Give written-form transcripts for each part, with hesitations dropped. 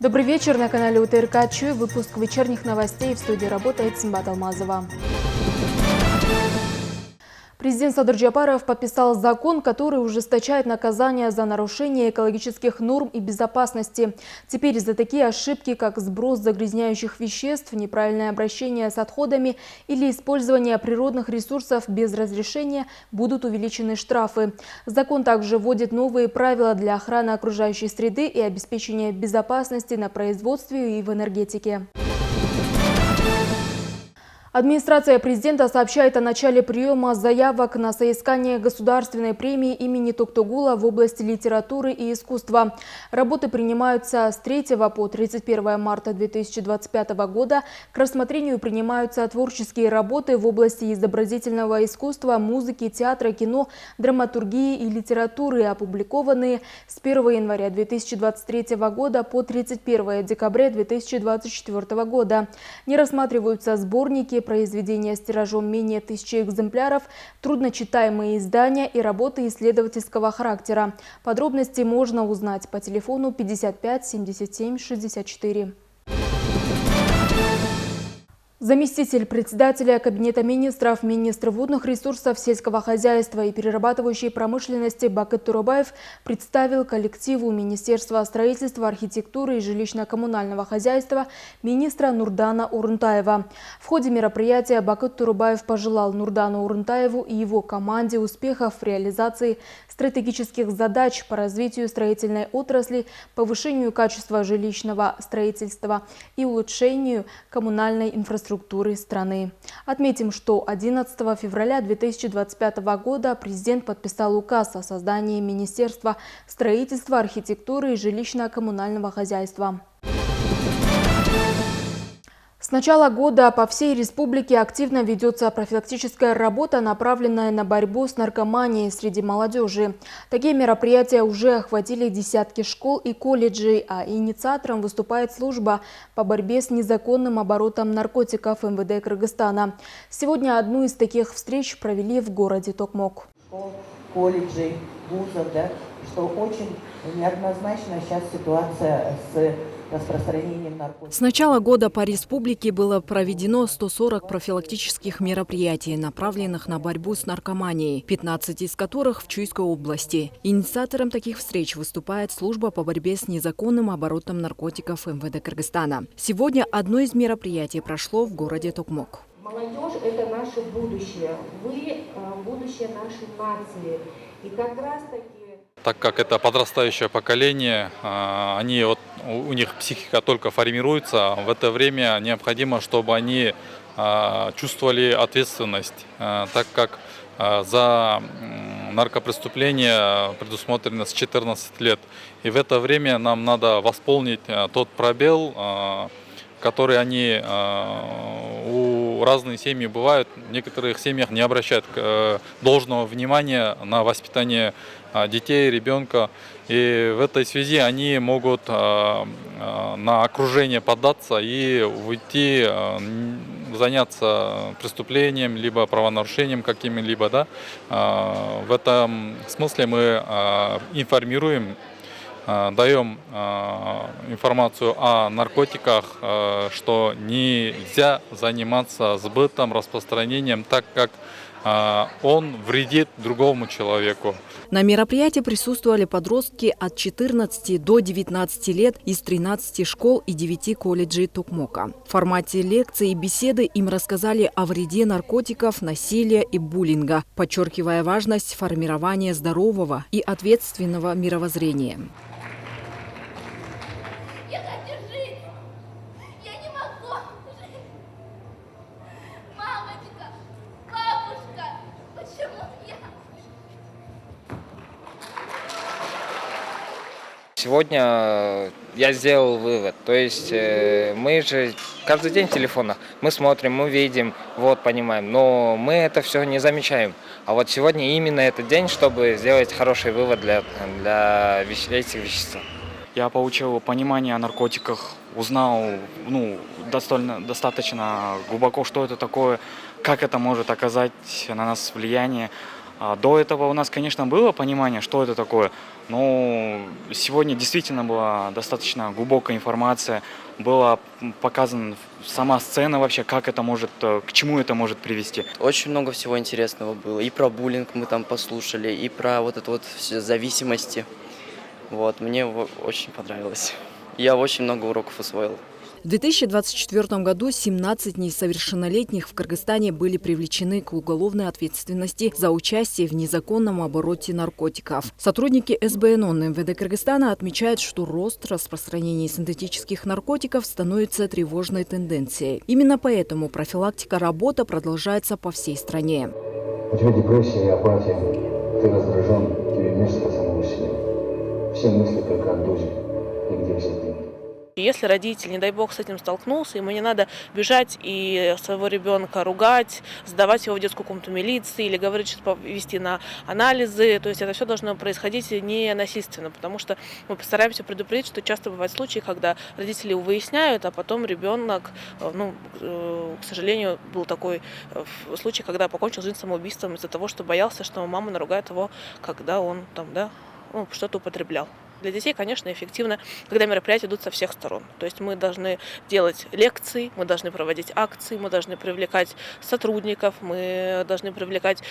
Добрый вечер, на канале УТРК Чуй. Выпуск вечерних новостей. В студии работает Симбат Алмазова. Президент Садыр Джапаров подписал закон, который ужесточает наказание за нарушение экологических норм и безопасности. Теперь за такие ошибки, как сброс загрязняющих веществ, неправильное обращение с отходами или использование природных ресурсов без разрешения, будут увеличены штрафы. Закон также вводит новые правила для охраны окружающей среды и обеспечения безопасности на производстве и в энергетике. Администрация президента сообщает о начале приема заявок на соискание государственной премии имени Токтогула в области литературы и искусства. Работы принимаются с 3 по 31 марта 2025 года. К рассмотрению принимаются творческие работы в области изобразительного искусства, музыки, театра, кино, драматургии и литературы, опубликованные с 1 января 2023 года по 31 декабря 2024 года. Не рассматриваются сборники, произведения с тиражом менее 1000 экземпляров, трудночитаемые издания и работы исследовательского характера. Подробности можно узнать по телефону 55 77 64. Заместитель председателя Кабинета министров, министр водных ресурсов, сельского хозяйства и перерабатывающей промышленности Бакыт Турабаев представил коллективу Министерства строительства, архитектуры и жилищно-коммунального хозяйства министра Нурдана Урунтаева. В ходе мероприятия Бакыт Турабаев пожелал Нурдану Урунтаеву и его команде успехов в реализации стратегических задач по развитию строительной отрасли, повышению качества жилищного строительства и улучшению коммунальной инфраструктуры страны. Отметим, что 11 февраля 2025 года президент подписал указ о создании Министерства строительства, архитектуры и жилищно-коммунального хозяйства. С начала года по всей республике активно ведется профилактическая работа, направленная на борьбу с наркоманией среди молодежи. Такие мероприятия уже охватили десятки школ и колледжей, а инициатором выступает служба по борьбе с незаконным оборотом наркотиков МВД Кыргызстана. Сегодня одну из таких встреч провели в городе Токмок. Школ, колледжей, вузов, что очень неоднозначна сейчас ситуация с распространением наркотиков. С начала года по республике было проведено 140 профилактических мероприятий, направленных на борьбу с наркоманией, 15 из которых в Чуйской области. Инициатором таких встреч выступает служба по борьбе с незаконным оборотом наркотиков МВД Кыргызстана. Сегодня одно из мероприятий прошло в городе Токмок. Молодежь – это наше будущее. Вы – будущее нашей нации. И как раз таки... Так как это подрастающее поколение, у них психика только формируется, в это время необходимо, чтобы они чувствовали ответственность, так как за наркопреступление предусмотрено с 14 лет. И в это время нам надо восполнить тот пробел, который у разных семей бывают. В некоторых семьях не обращают должного внимания на воспитание детей, ребенка. И в этой связи они могут на окружение поддаться и уйти, заняться преступлением, либо правонарушением каким-либо. Да? В этом смысле мы информируем, даем информацию о наркотиках, что нельзя заниматься сбытом, распространением, так как он вредит другому человеку. На мероприятии присутствовали подростки от 14 до 19 лет из 13 школ и 9 колледжей Токмока. В формате лекций и беседы им рассказали о вреде наркотиков, насилия и буллинга, подчеркивая важность формирования здорового и ответственного мировоззрения. Сегодня я сделал вывод, то есть мы же каждый день в телефонах, мы смотрим, мы видим, понимаем, но мы это все не замечаем. А вот сегодня именно этот день, чтобы сделать хороший вывод для этих веществ. Я получил понимание о наркотиках, узнал достаточно глубоко, что это такое, как это может оказать на нас влияние. До этого у нас, конечно, было понимание, что это такое, но сегодня действительно была достаточно глубокая информация, была показана сама сцена вообще, как это может, к чему это может привести. Очень много всего интересного было. И про буллинг мы там послушали, и про вот это вот все зависимости. Вот, мне очень понравилось. Я очень много уроков усвоил. В 2024 году 17 несовершеннолетних в Кыргызстане были привлечены к уголовной ответственности за участие в незаконном обороте наркотиков. Сотрудники СБНО МВД Кыргызстана отмечают, что рост распространения синтетических наркотиков становится тревожной тенденцией. Именно поэтому профилактика работы продолжается по всей стране. У тебя депрессия и апатия, ты раздражен, тебе мерзко самому себе. Все мысли только о дозе и где взять деньги. Если родитель, не дай бог, с этим столкнулся, ему не надо бежать и своего ребенка ругать, сдавать его в детскую комнату милиции или говорить, что вести на анализы. То есть это все должно происходить не насильственно, потому что мы постараемся предупредить, что часто бывают случаи, когда родители выясняют, а потом ребенок, к сожалению, был такой случай, когда покончил жизнь самоубийством из-за того, что боялся, что мама наругает его, когда он там, что-то употреблял. Для детей, конечно, эффективно, когда мероприятия идут со всех сторон. То есть мы должны делать лекции, мы должны проводить акции, мы должны привлекать сотрудников, мы должны привлекать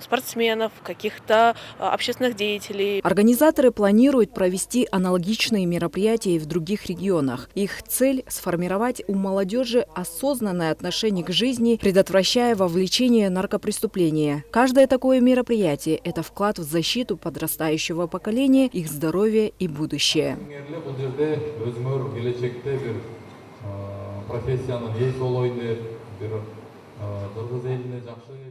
спортсменов, каких-то общественных деятелей. Организаторы планируют провести аналогичные мероприятия и в других регионах. Их цель – сформировать у молодежи осознанное отношение к жизни, предотвращая вовлечение наркопреступления. Каждое такое мероприятие – это вклад в защиту подрастающего поколения, их здоровья и будущее.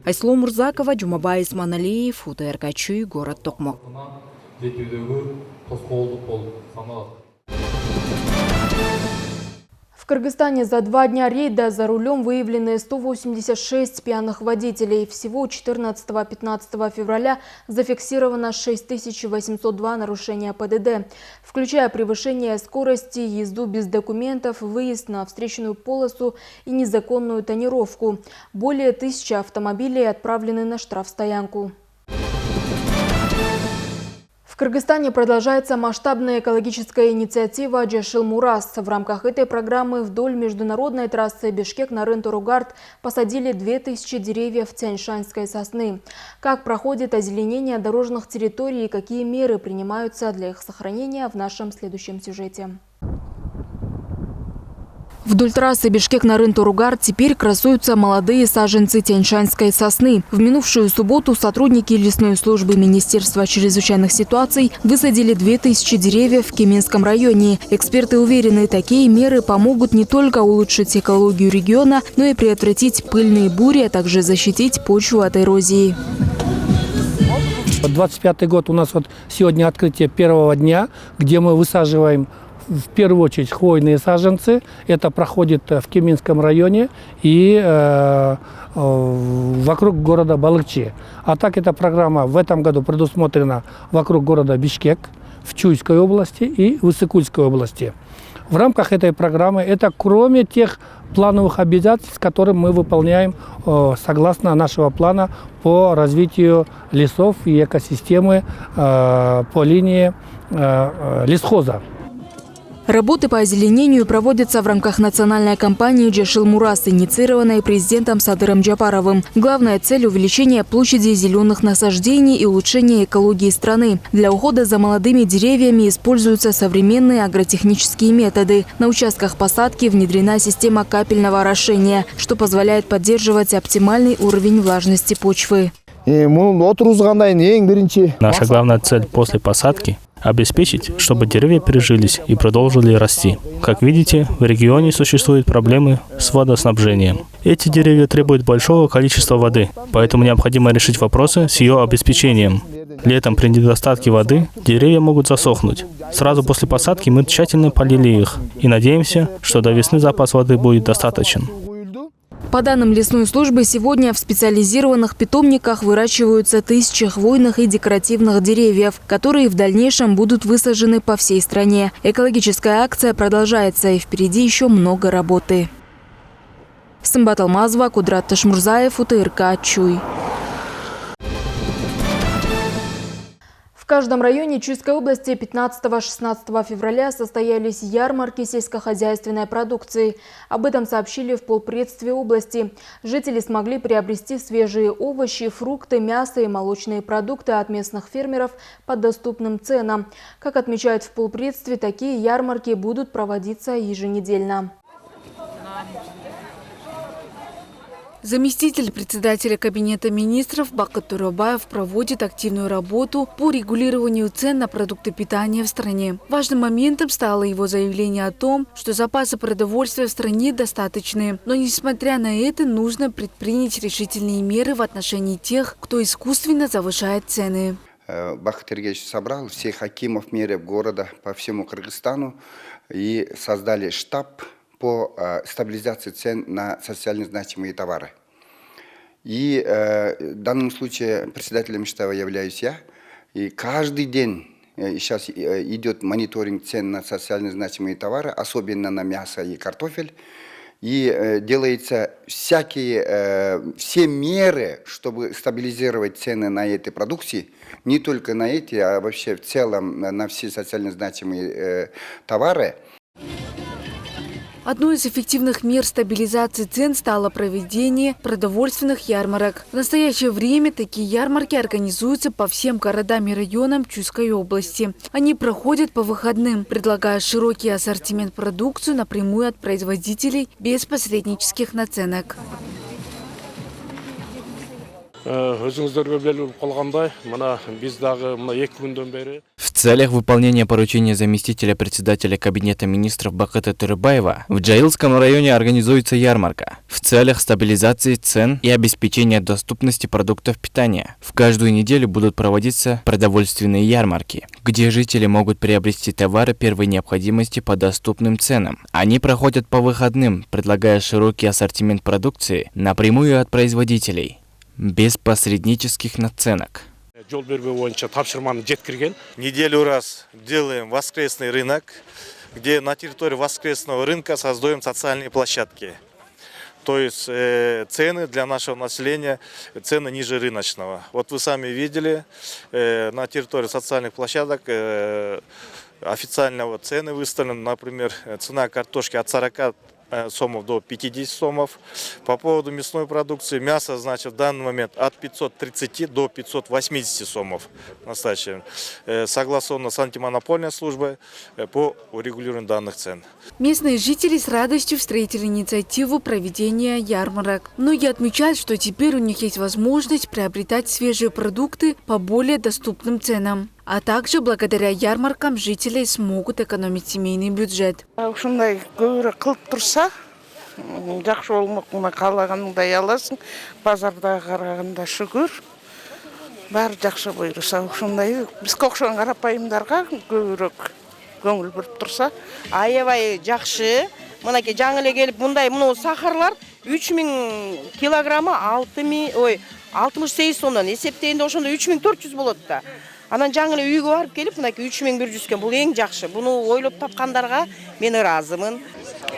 Айсло Мурзакова, Джумабай Исманалиев, УТРК Чуй, город Токмок. В Кыргызстане за 2 дня рейда за рулем выявлены 186 пьяных водителей. Всего 14-15 февраля зафиксировано 6802 нарушения ПДД, включая превышение скорости, езду без документов, выезд на встречную полосу и незаконную тонировку. Более 1000 автомобилей отправлены на штрафстоянку. В Кыргызстане продолжается масштабная экологическая инициатива «Жашыл-Мурас». В рамках этой программы вдоль международной трассы Бишкек-Нарын-Туругард посадили 2000 деревьев тянь-шанской сосны. Как проходит озеленение дорожных территорий и какие меры принимаются для их сохранения, в нашем следующем сюжете. Вдоль трассы Бишкек-Нарын-Туругард теперь красуются молодые саженцы тянь-шанской сосны. В минувшую субботу сотрудники лесной службы Министерства чрезвычайных ситуаций высадили 2000 деревьев в Кеминском районе. Эксперты уверены, такие меры помогут не только улучшить экологию региона, но и предотвратить пыльные бури, а также защитить почву от эрозии. 25-й год у нас сегодня открытие первого дня, где мы высаживаем в первую очередь хвойные саженцы. Это проходит в Кеминском районе и вокруг города Балыкчи. А так эта программа в этом году предусмотрена вокруг города Бишкек, в Чуйской области и в Иссыкульской области. В рамках этой программы это кроме тех плановых обязательств, которые мы выполняем согласно нашего плана по развитию лесов и экосистемы по линии лесхоза. Работы по озеленению проводятся в рамках национальной кампании «Жашыл-Мурас», инициированной президентом Садыром Джапаровым. Главная цель – увеличение площади зеленых насаждений и улучшение экологии страны. Для ухода за молодыми деревьями используются современные агротехнические методы. На участках посадки внедрена система капельного орошения, что позволяет поддерживать оптимальный уровень влажности почвы. Наша главная цель после посадки – обеспечить, чтобы деревья прижились и продолжили расти. Как видите, в регионе существуют проблемы с водоснабжением. Эти деревья требуют большого количества воды, поэтому необходимо решить вопросы с ее обеспечением. Летом при недостатке воды деревья могут засохнуть. Сразу после посадки мы тщательно полили их и надеемся, что до весны запас воды будет достаточен. По данным лесной службы, сегодня в специализированных питомниках выращиваются 1000 хвойных и декоративных деревьев, которые в дальнейшем будут высажены по всей стране. Экологическая акция продолжается, и впереди еще много работы. Сымбат Алмазова, Кудрат Ташмурзаев, УТРК Чуй. каждом районе Чуйской области 15-16 февраля состоялись ярмарки сельскохозяйственной продукции. Об этом сообщили в полпредстве области. Жители смогли приобрести свежие овощи, фрукты, мясо и молочные продукты от местных фермеров по доступным ценам. Как отмечают в полпредстве, такие ярмарки будут проводиться еженедельно. Заместитель председателя Кабинета министров Бакыт Турабаев проводит активную работу по регулированию цен на продукты питания в стране. Важным моментом стало его заявление о том, что запасы продовольствия в стране достаточны. Но несмотря на это, нужно предпринять решительные меры в отношении тех, кто искусственно завышает цены. Бакыт Турабаев собрал всех акимов меров города по всему Кыргызстану и создали штаб по стабилизации цен на социально значимые товары. И в данном случае председателем штаба являюсь я. И каждый день сейчас идет мониторинг цен на социально значимые товары, особенно на мясо и картофель. И делаются все меры, чтобы стабилизировать цены на эти продукции. Не только на эти, а вообще в целом на все социально значимые товары. Одной из эффективных мер стабилизации цен стало проведение продовольственных ярмарок. В настоящее время такие ярмарки организуются по всем городам и районам Чуйской области. Они проходят по выходным, предлагая широкий ассортимент продукции напрямую от производителей без посреднических наценок. В целях выполнения поручения заместителя председателя Кабинета министров Бакыта Турабаева в Джаилском районе организуется ярмарка в целях стабилизации цен и обеспечения доступности продуктов питания. В каждую неделю будут проводиться продовольственные ярмарки, где жители могут приобрести товары первой необходимости по доступным ценам. Они проходят по выходным, предлагая широкий ассортимент продукции напрямую от производителей, без посреднических наценок. Неделю раз делаем воскресный рынок, где на территории воскресного рынка создаем социальные площадки. То есть цены для нашего населения, цены ниже рыночного. Вот вы сами видели, на территории социальных площадок официально цены выставлены. Например, цена картошки от 40 сомов до 50 сомов. По поводу мясной продукции, мясо, значит, в данный момент от 530 до 580 сомов. Настоящее. Согласовано с антимонопольной службой по урегулированию данных цен. Местные жители с радостью встретили инициативу проведения ярмарок. Многие отмечают, что теперь у них есть возможность приобретать свежие продукты по более доступным ценам. А также благодаря ярмаркам жители смогут экономить семейный бюджет. Жақсы болмақ, қалағаныңдай аласың, базардағы қарағанда шүкір. Бәрі жақсы бұйырса, біз қоқшан қарапайымдарға көбірек көңіл бұрып тұрса. Аябай жақсы. Мұнаке жаңылы келіп, мұндай сахарлар 3000 килограммы 68 сомнан есептейінде ошонда 3400 болады да. Анан жаңылы үйге барып келіп, мұнаке 3100 бұл ең жақсы. Бұны ойлап тапқандарға мен разымын.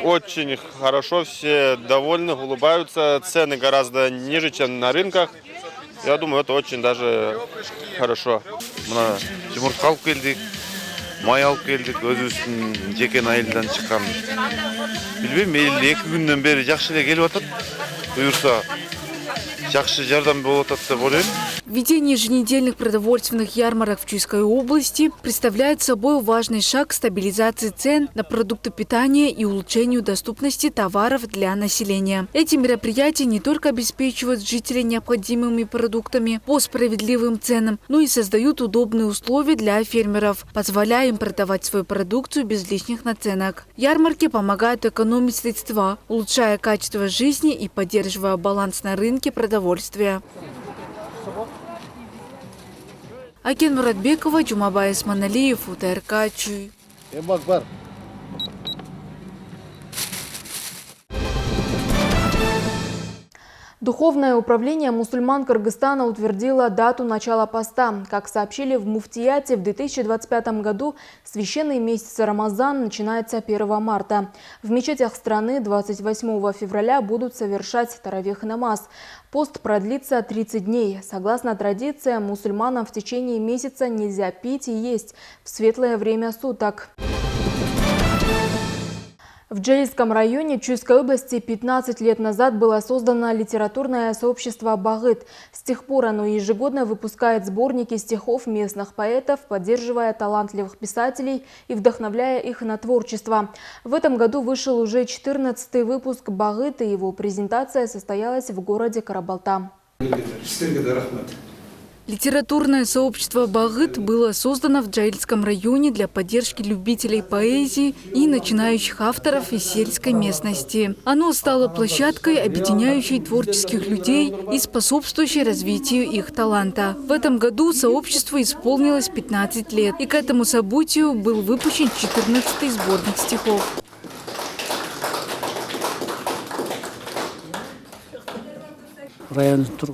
Очень хорошо, все довольны, улыбаются. Цены гораздо ниже, чем на рынках. Я думаю, это очень даже хорошо. Мына жұмыртқа алып келдік, май алып келдік, өзіміздің жекен айылдан шыққан. Білбеймін, 2 күннен бері жақсы келіп жатыр. Бұйырса, жақсы жардам болып жатыр деп ойлаймын. Введение еженедельных продовольственных ярмарок в Чуйской области представляет собой важный шаг к стабилизации цен на продукты питания и улучшению доступности товаров для населения. Эти мероприятия не только обеспечивают жителей необходимыми продуктами по справедливым ценам, но и создают удобные условия для фермеров, позволяя им продавать свою продукцию без лишних наценок. Ярмарки помогают экономить средства, улучшая качество жизни и поддерживая баланс на рынке продовольствия. Акен Муратбекова, Джумабай Исманалиев, УТРК Чуй. Духовное управление мусульман Кыргызстана утвердило дату начала поста. Как сообщили в Муфтияте, в 2025 году священный месяц Рамазан начинается 1 марта. В мечетях страны 28 февраля будут совершать таравих намаз. Пост продлится 30 дней. Согласно традициям, мусульманам в течение месяца нельзя пить и есть в светлое время суток. В Джалильском районе Чуйской области 15 лет назад было создано литературное сообщество «Багыт». С тех пор оно ежегодно выпускает сборники стихов местных поэтов, поддерживая талантливых писателей и вдохновляя их на творчество. В этом году вышел уже 14-й выпуск «Багыт», и его презентация состоялась в городе Карабалта. Литературное сообщество «Багыт» было создано в Джалильском районе для поддержки любителей поэзии и начинающих авторов из сельской местности. Оно стало площадкой, объединяющей творческих людей и способствующей развитию их таланта. В этом году сообществу исполнилось 15 лет, и к этому событию был выпущен 14-й сборник стихов.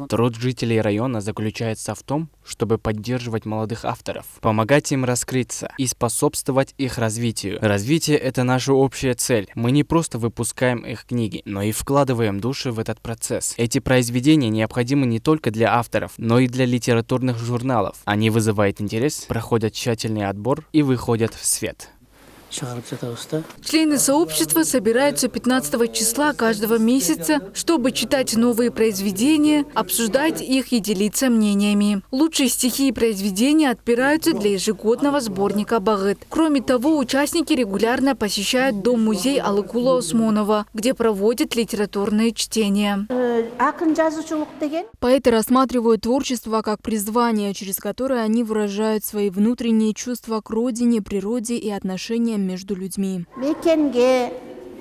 Труд жителей района заключается в том, чтобы поддерживать молодых авторов, помогать им раскрыться и способствовать их развитию. Развитие – это наша общая цель. Мы не просто выпускаем их книги, но и вкладываем души в этот процесс. Эти произведения необходимы не только для авторов, но и для литературных журналов. Они вызывают интерес, проходят тщательный отбор и выходят в свет. Члены сообщества собираются 15 числа каждого месяца, чтобы читать новые произведения, обсуждать их и делиться мнениями. Лучшие стихи и произведения отбираются для ежегодного сборника «Багыт». Кроме того, участники регулярно посещают дом-музей Алыкула Усмонова, где проводят литературные чтения. Поэты рассматривают творчество как призвание, через которое они выражают свои внутренние чувства к родине, природе и отношениям между людьми. В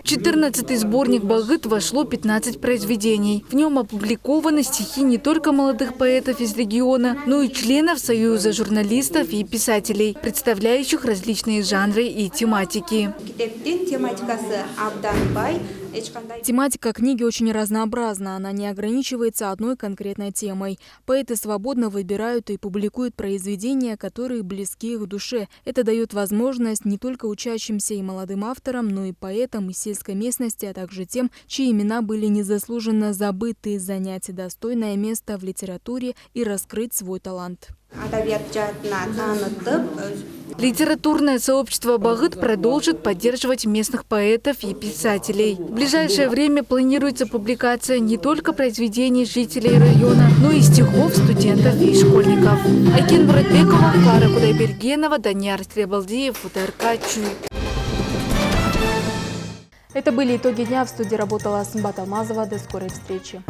14-й сборник «Багыт» вошло 15 произведений. В нем опубликованы стихи не только молодых поэтов из региона, но и членов Союза журналистов и писателей, представляющих различные жанры и тематики. Тематика книги очень разнообразна, она не ограничивается одной конкретной темой. Поэты свободно выбирают и публикуют произведения, которые близки их душе. Это дает возможность не только учащимся и молодым авторам, но и поэтам из сельской местности, а также тем, чьи имена были незаслуженно забыты, занять достойное место в литературе и раскрыть свой талант. Литературное сообщество «Багыт» продолжит поддерживать местных поэтов и писателей. В ближайшее время планируется публикация не только произведений жителей района, но и стихов студентов и школьников. Айкен Муратбекова, Клара Кудайбергенова, Данияр Стребалдиев, УТРК Чуй. Это были итоги дня. В студии работала Сымбат Алмазова. До скорой встречи.